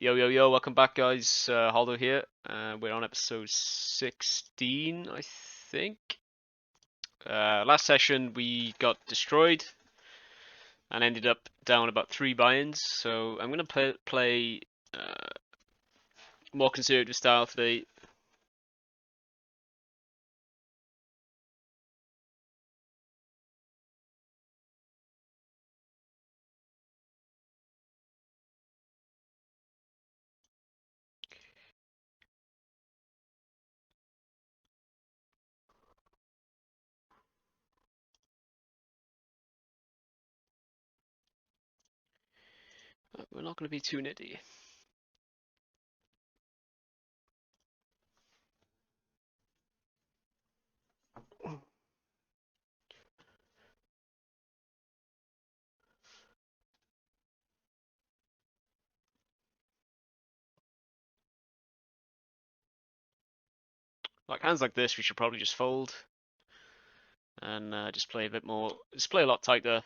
Yo, yo, yo, welcome back, guys. Holdo here. We're on episode 16, I think. Last session, we got destroyed and ended up down about 3 buy-ins. So I'm going to play more conservative style today. We're not going to be too nitty. Like hands like this, we should probably just fold and just play a bit more. Just play a lot tighter.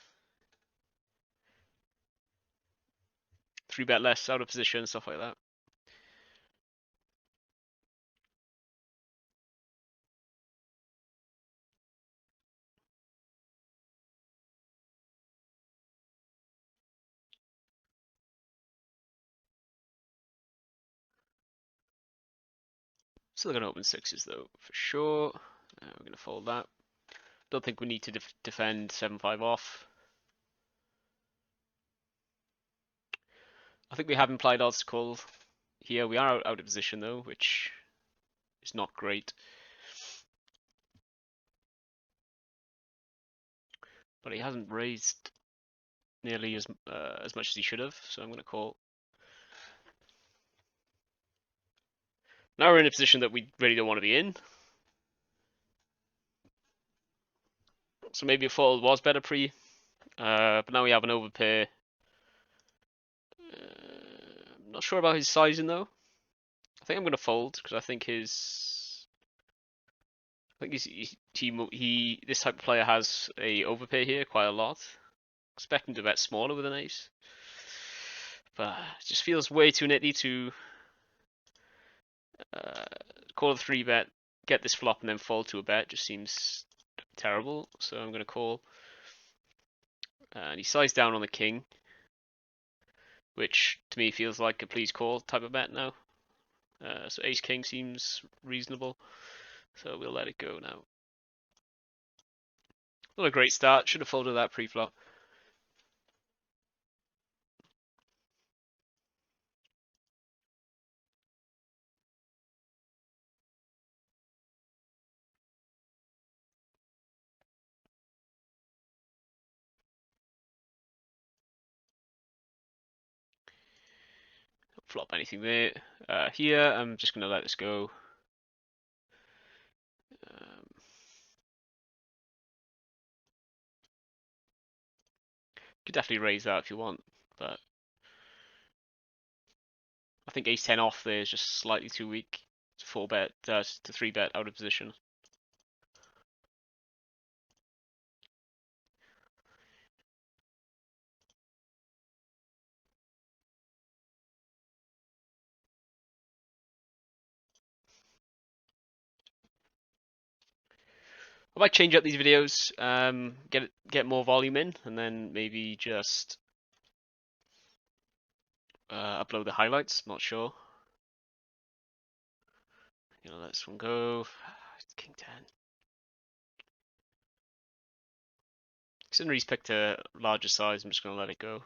3-bet less, out of position, stuff like that. Still going to open sixes though, for sure. We're going to fold that. Don't think we need to defend 7-5 off. I think we have implied odds to call here. We are out of position though, which is not great. But he hasn't raised nearly as much as he should have, so I'm going to call. Now we're in a position that we really don't want to be in. So maybe a fold was better pre. But now we have an overpair. I'm not sure about his sizing though. I think I'm going to fold because I think his. I think he this type of player has a overpay here quite a lot. Expect him to bet smaller with an ace, but it just feels way too nitty to call a 3-bet, get this flop, and then fold to a bet. Just seems terrible. So I'm going to call. And he sized down on the king, which to me feels like a please call type of bet now. So ace king seems reasonable. So we'll let it go now. Not a great start. Should have folded that pre-flop. Don't flop anything there. Here, I'm just going to let this go. Could definitely raise that if you want, but I think ace 10 off there is just slightly too weak to 4-bet, to 3-bet out of position. I might change up these videos, get more volume in, and then maybe just upload the highlights. Not sure. Let this one go. King 10. Considering he's picked a larger size, I'm just going to let it go.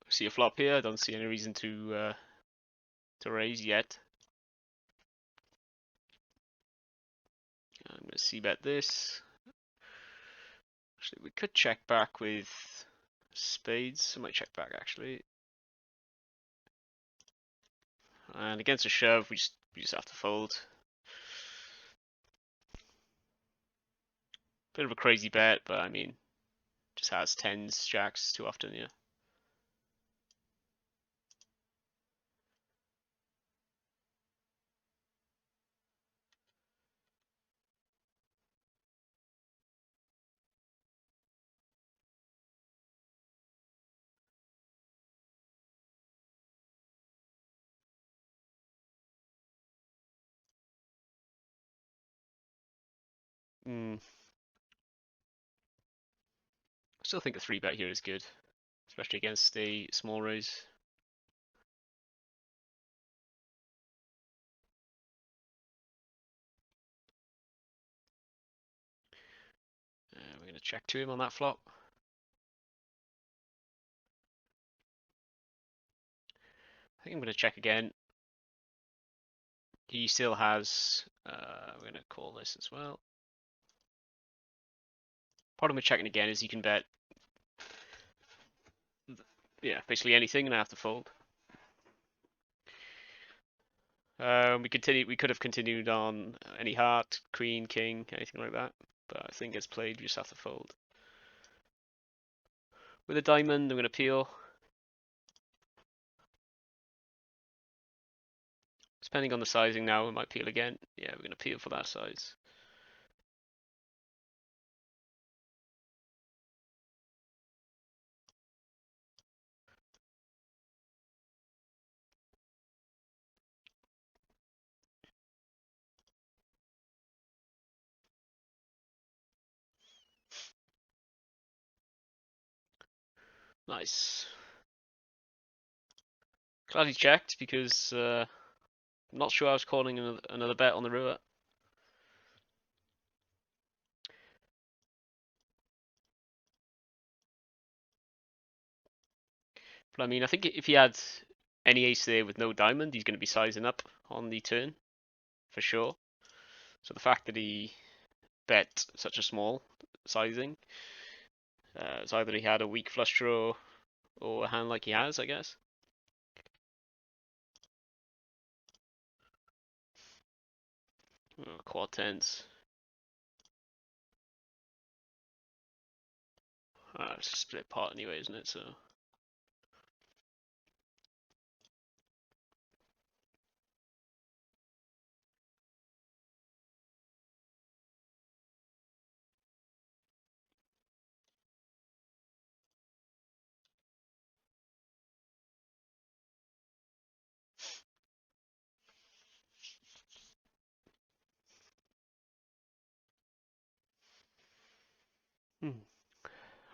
See a flop here. I don't see any reason to raise yet. I'm going to c-bet this. Actually, we could check back with spades. I might check back actually. And against a shove, we just have to fold. Bit of a crazy bet, but I mean, just has tens, jacks too often, yeah. I still think a 3-bet here is good, especially against a small raise. We're going to check to him on that flop. I think I'm going to check again. He still has, we're going to call this as well. Problem with checking again is you can bet, yeah, basically anything, and I have to fold. We could have continued on any heart, queen, king, anything like that, but I think it's played, we just have to fold. With a diamond, I'm going to peel. Depending on the sizing now, we might peel again. Yeah, we're going to peel for that size. Nice. Glad he checked because I'm not sure I was calling another bet on the river. But I mean, I think if he had any ace there with no diamond, he's going to be sizing up on the turn for sure. So the fact that he bet such a small sizing, it's either he had a weak flush draw or a hand like he has, I guess. Oh, quad tens. It's a split pot anyway, isn't it? So.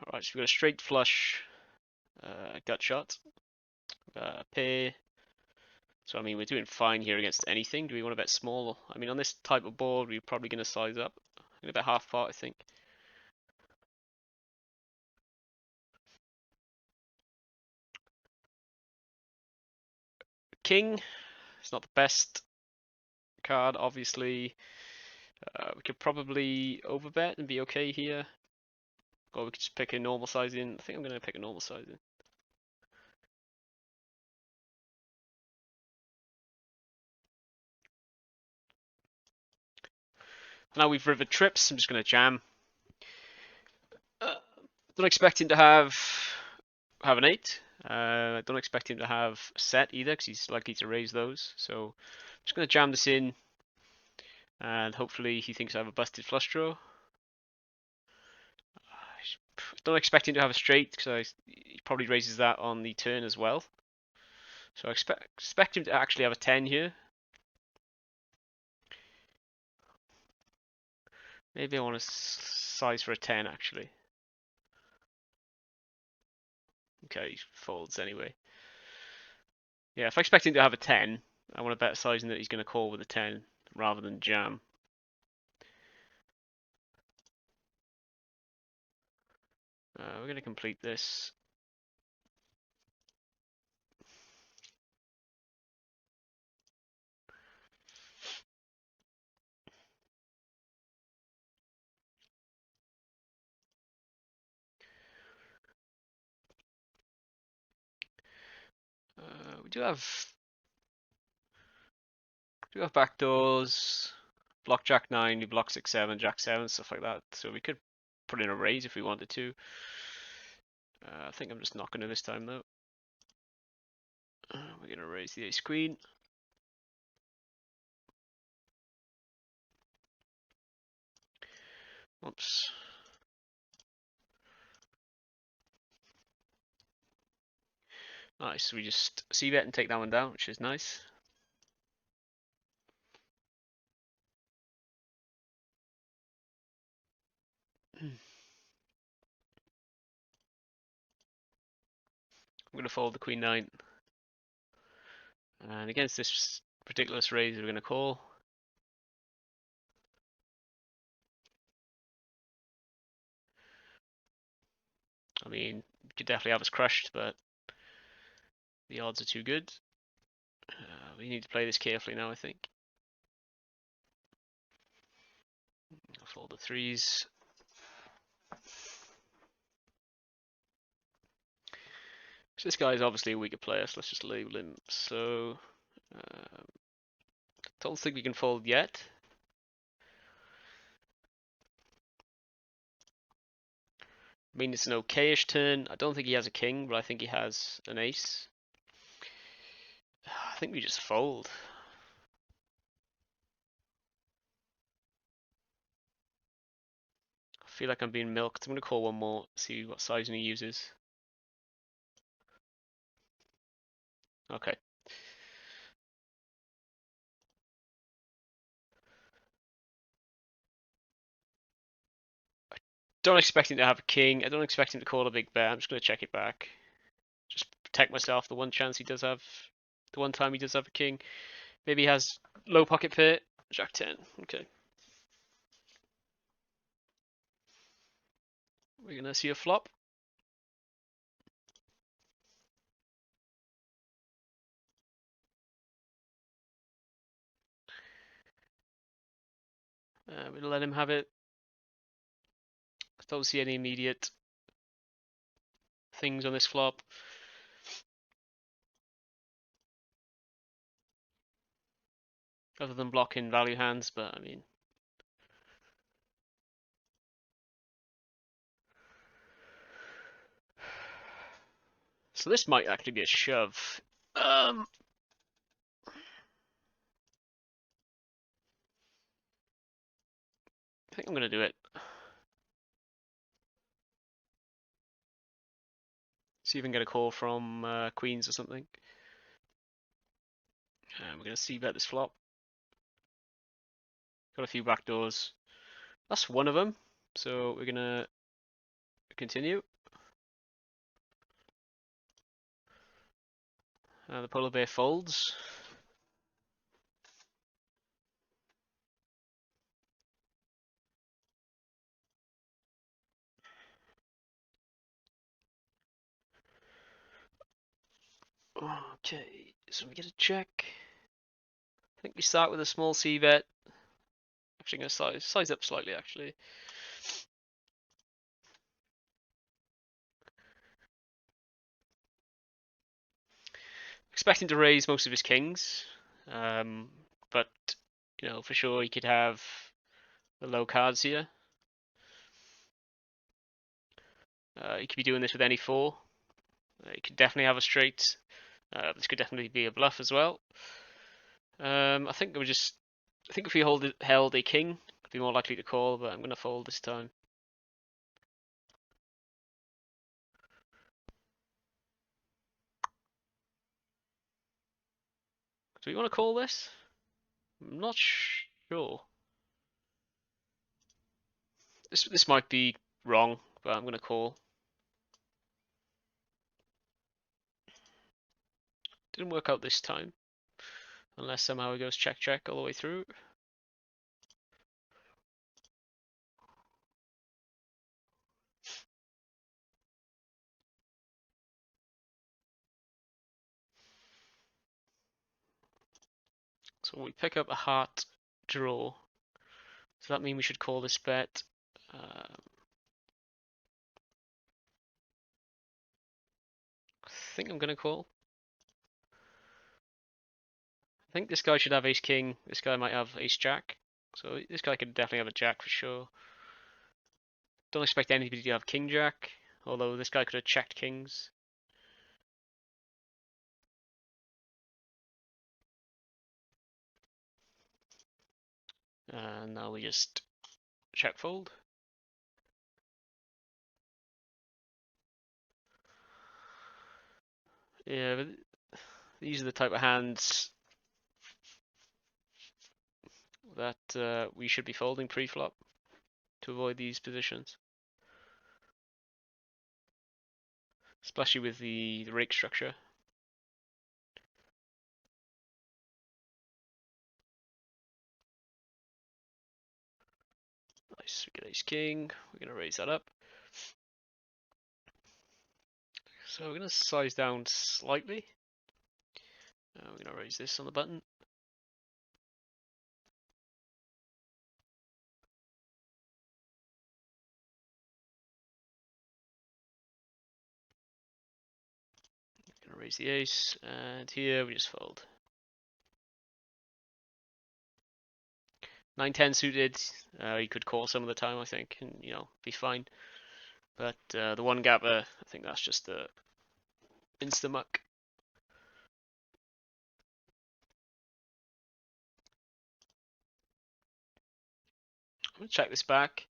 Alright, so we've got a straight flush, gut shot, pair. So I mean, we're doing fine here against anything. Do we want to bet small? I mean, on this type of board, we're probably going to size up. I'm going to bet half pot, I think. King, it's not the best card, obviously. We could probably overbet and be okay here. Or we could just pick a normal sizing. I think I'm going to pick a normal sizing. Now we've river trips, I'm just going to jam. Don't expect him to have an 8. I don't expect him to have a set either, because he's likely to raise those. So I'm just going to jam this in, and hopefully he thinks I have a busted flush draw. Don't expect him to have a straight, because he probably raises that on the turn as well. So I expect him to actually have a 10 here. Maybe I want to size for a 10 actually. Okay, he folds anyway. Yeah, if I expect him to have a 10, I want to bet sizing that he's going to call with a 10 rather than jam. We're going to complete this. We do have backdoors. Block Jack 9, we block 6 7, Jack 7, stuff like that. So we could put in a raise if we wanted to. I think I'm just not going to this time though. We're going to raise the ace queen. Oops. Nice, we just c-bet and take that one down, which is nice. I'm going to fold the queen nine. And against this ridiculous raise, we're going to call. I mean, you could definitely have us crushed, but the odds are too good. We need to play this carefully now, I think. I'll fold the threes. So this guy is obviously a weaker player, so let's just label him. So, don't think we can fold yet. I mean, it's an okayish turn. I don't think he has a king, but I think he has an ace. I think we just fold. I feel like I'm being milked. I'm going to call one more, see what sizing he uses. Okay. Don't expect him to have a king. I don't expect him to call a big bet. I'm just going to check it back. Just protect myself the one chance he does have, the one time he does have a king. Maybe he has low pocket pair. Jack 10. Okay. We're going to see a flop. We're going to let him have it. Don't see any immediate things on this flop. Other than blocking value hands, but I mean. So this might actually be a shove. I think I'm going to do it. See if we can get a call from Queens or something. And we're going to c-bet this flop. Got a few back doors. That's one of them. So we're going to continue. The polar bear folds. Okay, so we get a check. I think we start with a small c-bet. Actually, I'm going to size up slightly, actually. Expecting to raise most of his kings. But, you know, for sure he could have the low cards here. He could be doing this with any four. He could definitely have a straight. This could definitely be a bluff as well. I think if we held a king, I'd be more likely to call, but I'm going to fold this time. Do we want to call this? I'm not sure. This might be wrong, but I'm going to call. Didn't work out this time. Unless somehow it goes check check all the way through. So we pick up a heart draw. Does that mean we should call this bet? I think I'm going to call. I think this guy should have ace king. This guy might have ace jack. So this guy could definitely have a jack for sure. Don't expect anybody to have king jack. Although this guy could have checked kings. And now we just check fold. Yeah, but these are the type of hands that we should be folding pre-flop to avoid these positions. especially with the rake structure. Nice, we get ace king. We're gonna raise that up. So we're gonna size down slightly. We're gonna raise this on the button. Gonna raise the ace, and here we just fold. 9-10 suited, you could call some of the time, I think, and be fine. But the one gapper, I think that's just the insta-muck. I'm gonna check this back.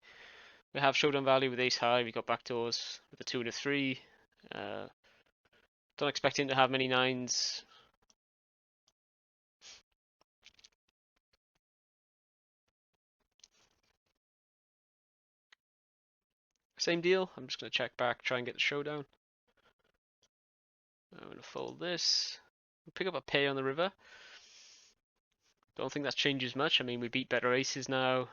We have showdown value with ace high. We got backdoors with a 2 and a 3. Don't expect him to have many nines. Same deal. I'm just gonna check back, try and get the showdown. I'm gonna fold this. We'll pick up a pay on the river. Don't think that changes much. I mean, we beat better aces now,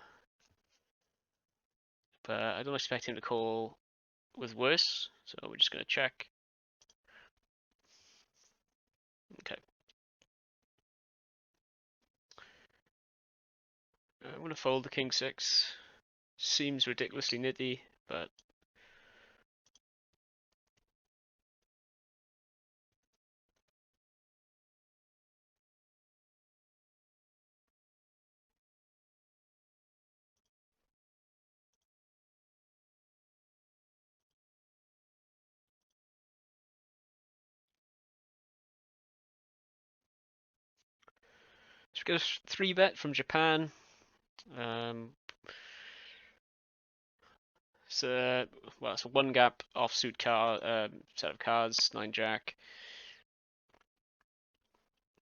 but I don't expect him to call with worse. So we're just gonna check. Okay. I'm gonna fold the king six. Seems ridiculously nitty, but let's get a 3-bet from Japan. So well, it's a one gap offsuit card set of cards, 9-jack.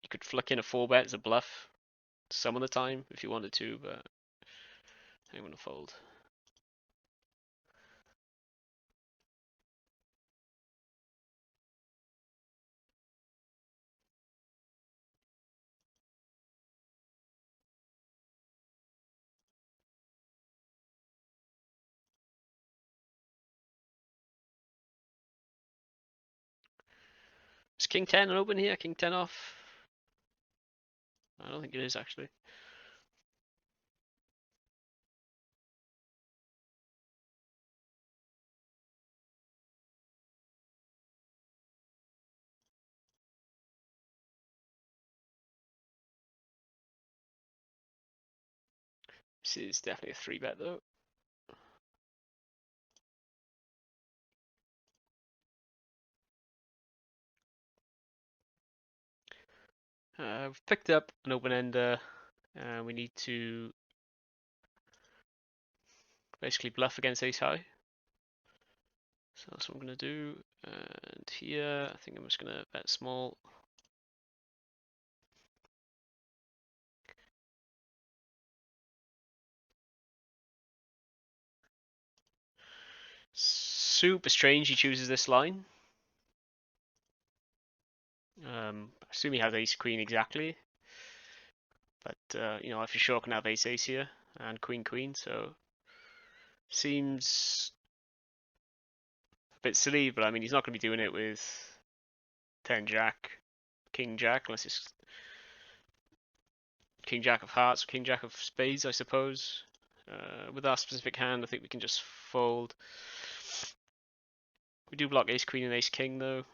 You could flick in a 4-bet as a bluff some of the time if you wanted to, but I'm gonna fold. Is king 10 an open here? King 10 off? I don't think it is actually. This is definitely a 3-bet though. We've picked up an open ender, and we need to basically bluff against ace high. So that's what I'm gonna do. And here, I think I'm just gonna bet small. Super strange he chooses this line. I assume he has ace queen exactly, but I for sure can have ace ace here and queen queen, so seems a bit silly. But I mean, he's not going to be doing it with 10 jack, king jack, unless it's king jack of hearts or king jack of spades, I suppose. With our specific hand, I think we can just fold. We do block ace queen and ace king though.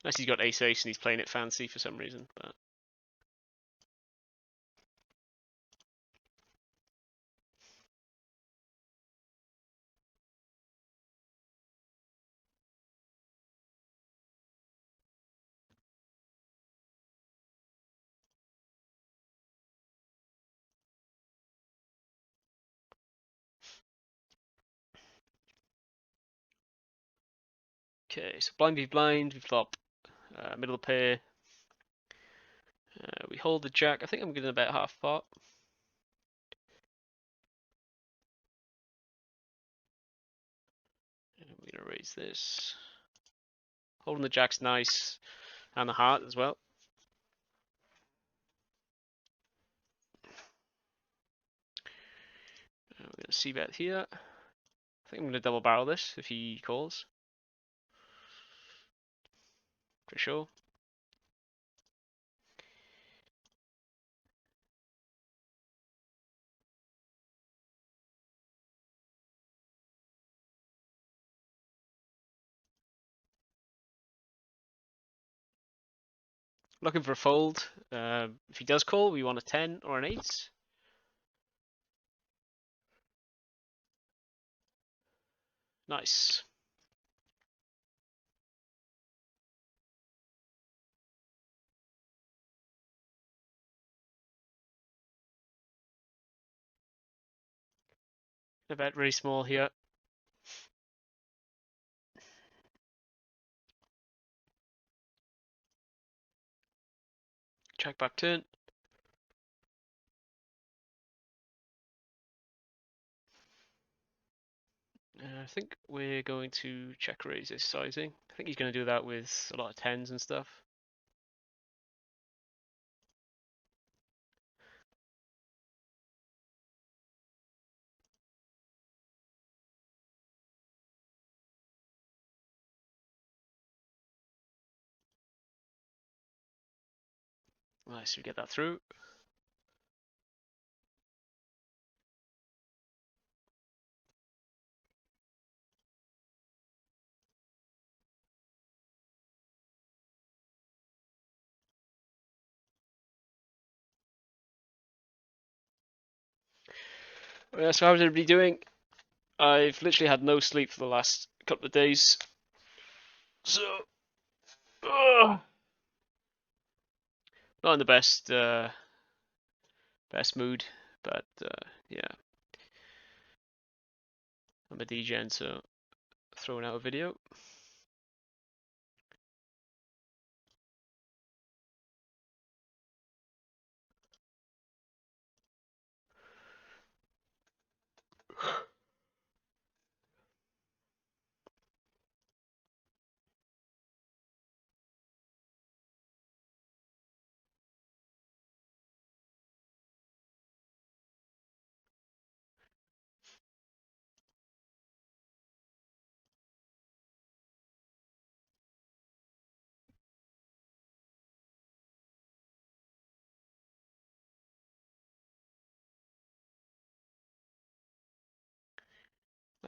Unless he's got ace ace and he's playing it fancy for some reason, but okay. So blind v blind, we flop middle pair. We hold the jack. I think I'm gonna bet half pot. we're gonna raise this. Holding the jack's nice, and the heart as well. We're gonna c-bet here. I think I'm gonna double barrel this if he calls. For sure. Looking for a fold. If he does call, we want a 10 or an 8. Nice. I bet really small here. Check back turn. I think we're going to check raise this sizing. I think he's going to do that with a lot of 10s and stuff. Nice, we get that through. So how's everybody doing? I've literally had no sleep for the last couple of days. So, not in the best mood, but yeah, I'm a DGen, so throwing out a video.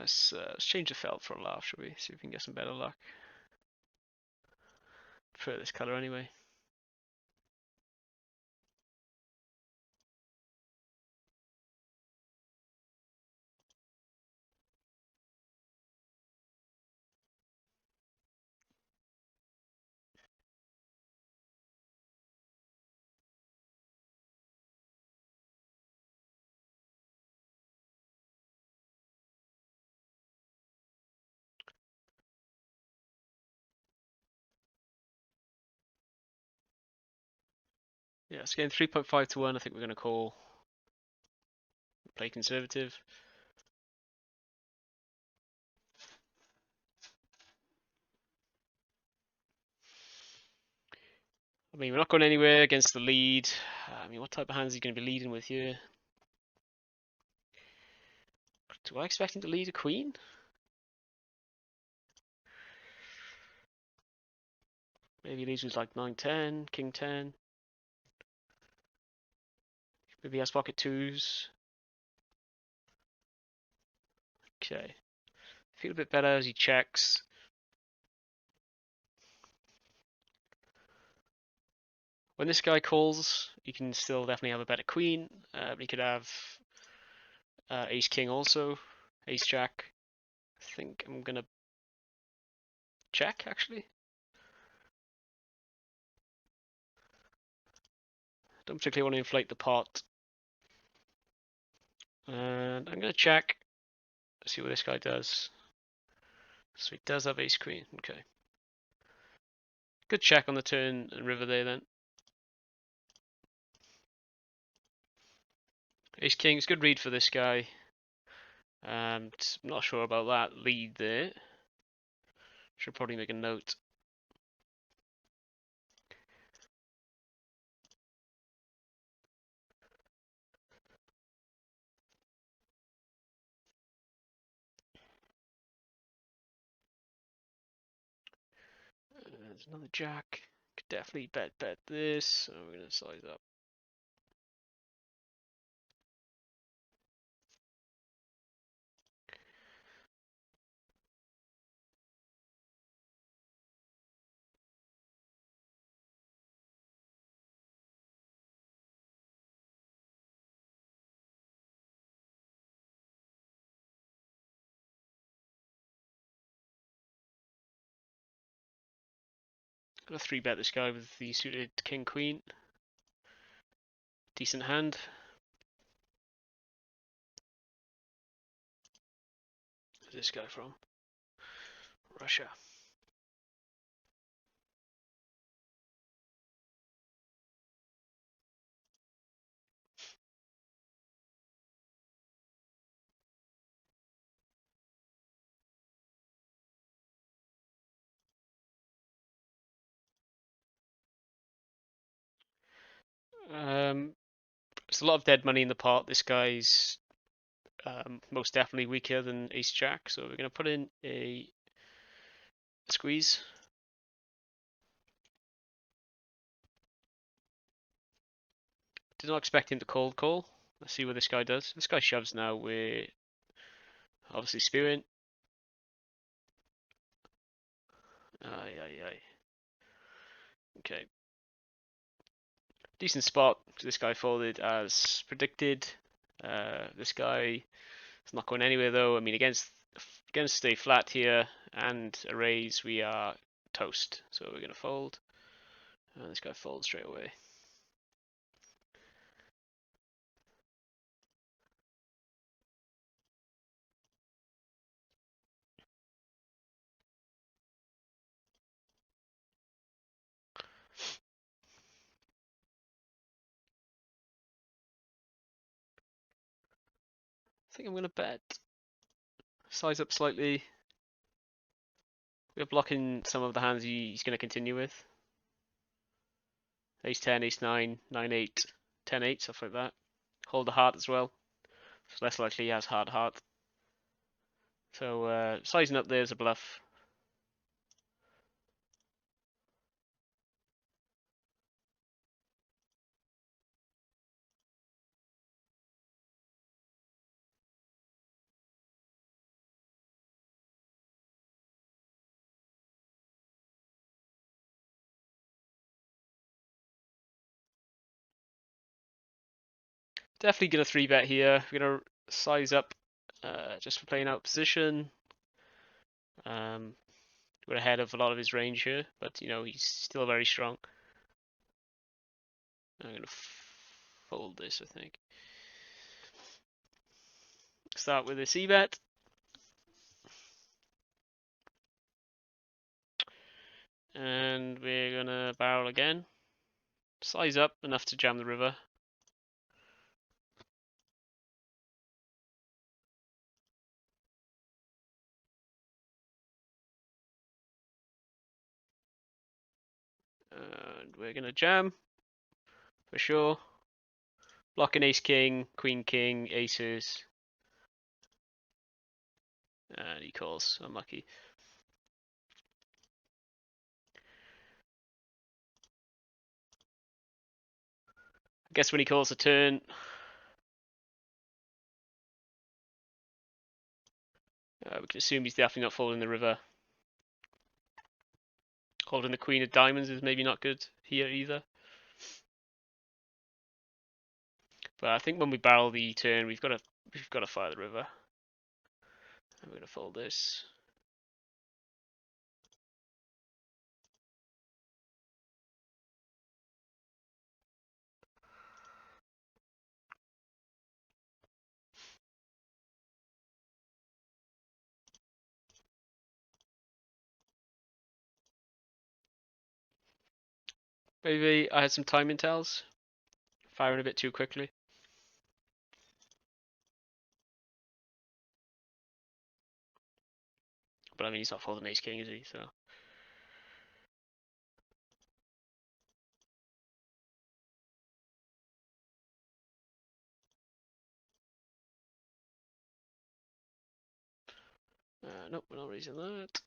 Let's change the felt for a laugh, shall we? See if we can get some better luck. Prefer this color anyway. Yeah, it's getting 3.5 to 1. I think we're going to call. Play conservative. I mean, we're not going anywhere against the lead. I mean, what type of hands are you going to be leading with here? Do I expect him to lead a queen? Maybe he leads with like 9-10, king 10. Maybe he has pocket twos. Okay. Feel a bit better as he checks. When this guy calls, he can still definitely have a better queen. He could have ace king also, ace jack. I think I'm gonna check actually. Don't particularly want to inflate the pot. And I'm gonna check. See what this guy does. So he does have ace queen. Okay. Good check on the turn and river there then. Ace king is good read for this guy. I'm not sure about that lead there. Should probably make a note. There's another jack. Could definitely bet this. So we're gonna size up. Gonna 3-bet this guy with the suited king queen. Decent hand. Where's this guy from? Russia. There's a lot of dead money in the pot. This guy's most definitely weaker than ace jack, so we're gonna put in a squeeze. Did not expect him to cold call. Let's see what this guy does. This guy shoves now. We're obviously spearing. Aye, aye, aye. Okay. Decent spot. This guy folded as predicted. This guy is not going anywhere though. I mean, against a flat here and a raise, we are toast. So we're gonna fold. And this guy folds straight away. I think I'm gonna bet. Size up slightly. We're blocking some of the hands he's going to continue with. Ace 10, Ace 9, 9 8, 10 8, stuff like that. Hold the heart as well. It's less likely he has heart. So sizing up there's a bluff. Definitely going to 3-bet here. We're going to size up just for playing out position. We're ahead of a lot of his range here, but you know he's still very strong. I'm going to fold this, I think. Start with a c-bet. And we're going to barrel again. Size up enough to jam the river. And we're going to jam for sure. Blocking ace king, queen king, aces. And he calls. Unlucky. I guess when he calls a turn, we can assume he's definitely not folding the river. Holding the queen of diamonds is maybe not good here either. But I think when we barrel the turn, we've got to fire the river. I'm going to fold this. Maybe I had some timing tells. Firing a bit too quickly. but I mean, he's not folding ace king, is he? So. Nope, we're not raising that.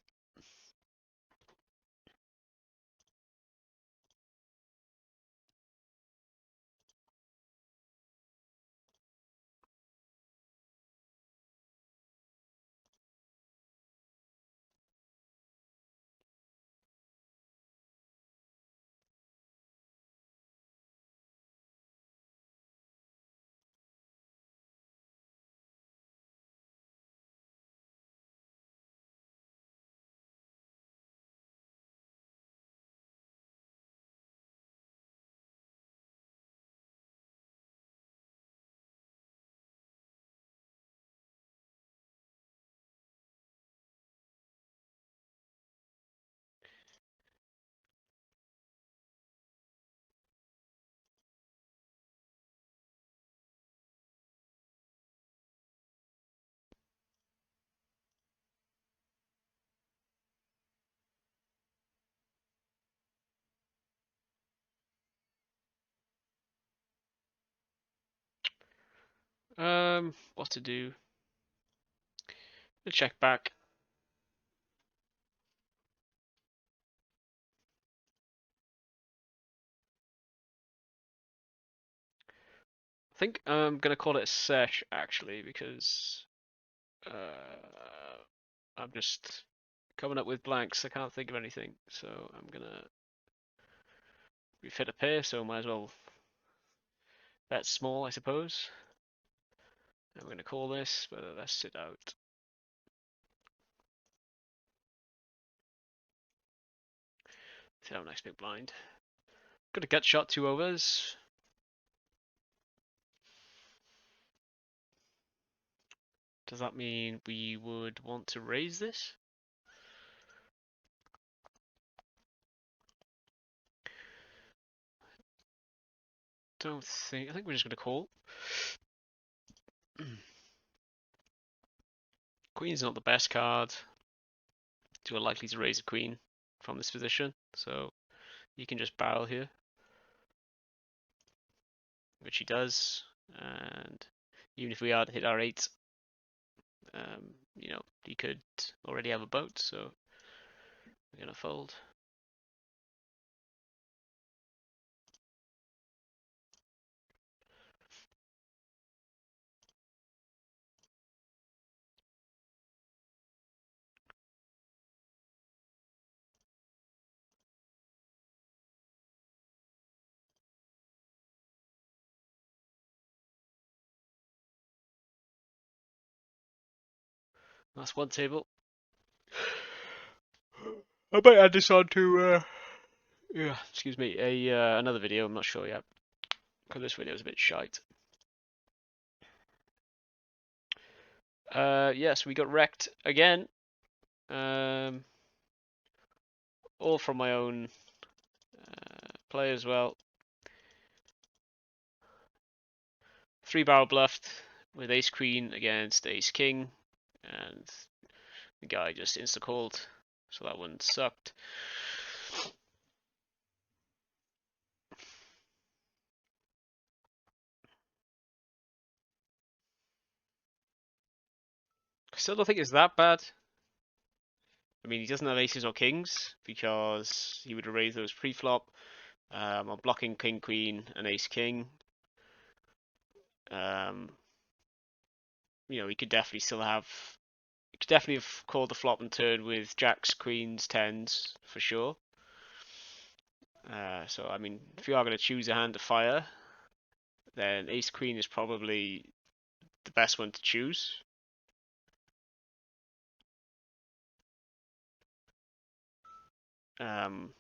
What to do? Let's check back. I think I'm gonna call it a sesh actually because I'm just coming up with blanks. I can't think of anything, so I'm gonna refit a pair. So might as well bet small, I suppose. I'm gonna call this, but let's sit out. Sit out next big blind. Got a gut shot, 2 overs. Does that mean we would want to raise this? Don't think. I think we're just gonna call. Queen's not the best card. You are likely to raise a queen from this position, so you can just barrel here, which he does. And even if we are to hit our 8, you know, he could already have a boat, so we're gonna fold. That's one table. I might add this on to yeah, excuse me, a another video. I'm not sure yet because this video is a bit shite. Yes, we got wrecked again. All from my own play as well. 3-barrel bluffed with ace queen against ace king, and the guy just insta called, so that one sucked. I still don't think it's that bad. I mean, he doesn't have aces or kings because he would have raised those pre-flop. I'm blocking king queen and ace king. You know, he could definitely still have. He could definitely have called the flop and turn with jacks, queens, tens for sure. So I mean, if you are going to choose a hand to fire, then ace queen is probably the best one to choose. But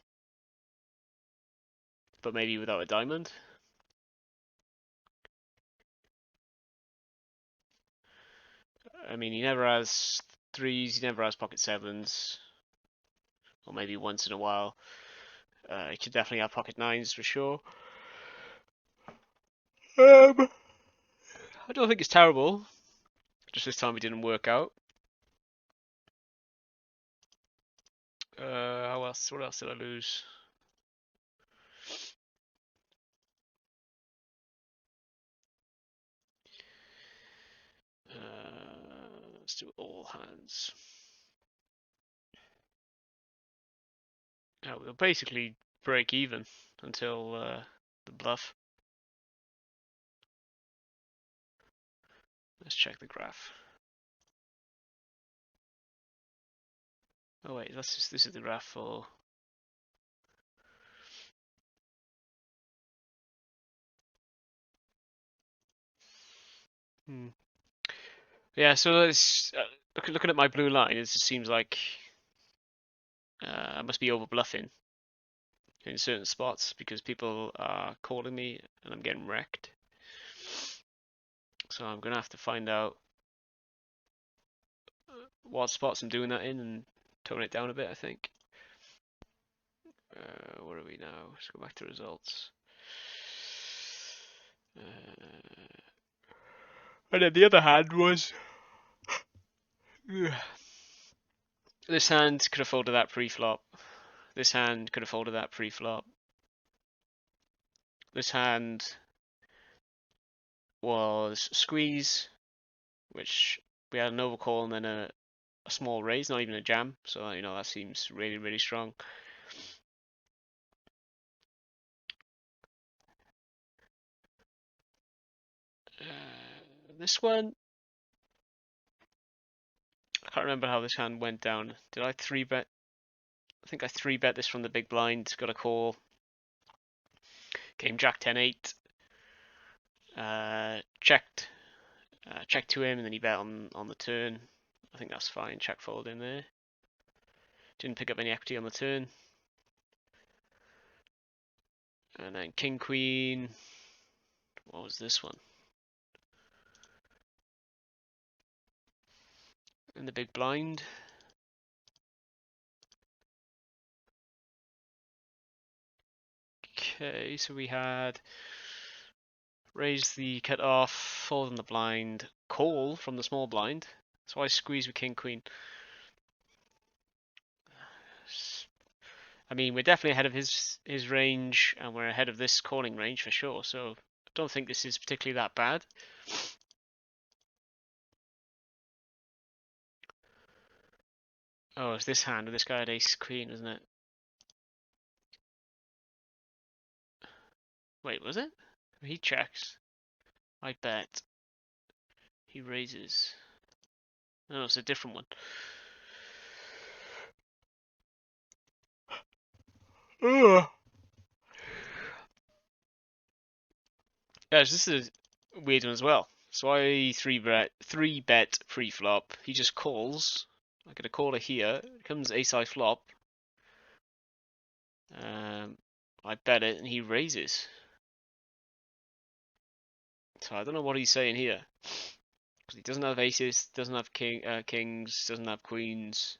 maybe without a diamond. I mean, he never has threes, he never has pocket sevens, or maybe once in a while. He could definitely have pocket nines for sure. I don't think it's terrible. Just this time it didn't work out. How else? What else did I lose? Let's do all hands. We'll basically break even until the bluff. Let's check the graph. Oh wait, this is the graph for. Yeah, so it's, looking at my blue line, it seems like I must be over bluffing in certain spots because people are calling me and I'm getting wrecked. So I'm gonna have to find out what spots I'm doing that in and tone it down a bit, I think. Where are we now? Let's go back to results. And then the other hand was this hand could have folded that pre-flop. This hand could have folded that pre-flop. This hand was squeeze, which we had an overcall and then a small raise, not even a jam. So you know that seems really, really strong. This one, I can't remember how this hand went down. Did I 3-bet? I think I 3-bet this from the big blind. Got a call. Came Jack 10-8. Checked. Checked to him and then he bet on the turn. I think that's fine. Check fold in there. Didn't pick up any equity on the turn. And then King Queen. What was this one? In the big blind. Okay, so we had raise the cut off, fold in the blind, call from the small blind. So I squeeze with King Queen. I mean, we're definitely ahead of his range, and we're ahead of this calling range for sure. So I don't think this is particularly that bad. Oh, it's this hand. This guy had ace queen, isn't it? Wait, was it? He checks. I bet. He raises. No, it's a different one. Ugh. Yes, this is a weird one as well. So I three bet pre-flop. He just calls. I get a caller here. Comes ace high flop. I bet it and he raises. So I don't know what he's saying here. Because he doesn't have aces, doesn't have kings, doesn't have queens.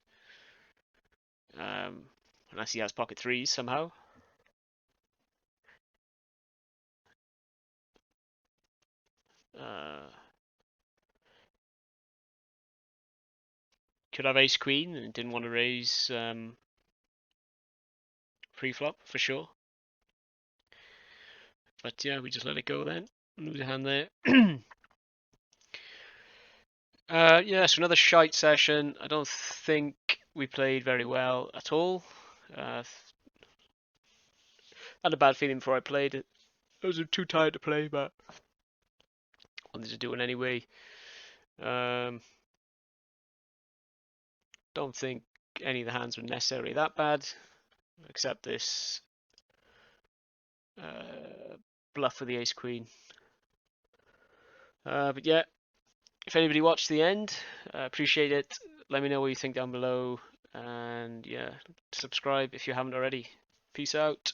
Unless he has pocket threes somehow. Could have ace queen and didn't want to raise pre-flop for sure. But yeah, we just let it go then. Lose a hand there. Yeah, so another shite session. I don't think we played very well at all. Had a bad feeling before I played it. I was too tired to play, but wanted to do it anyway. Don't think any of the hands were necessarily that bad, except this bluff for the ace queen. But yeah, if anybody watched the end, appreciate it. Let me know what you think down below, and yeah, subscribe if you haven't already. Peace out.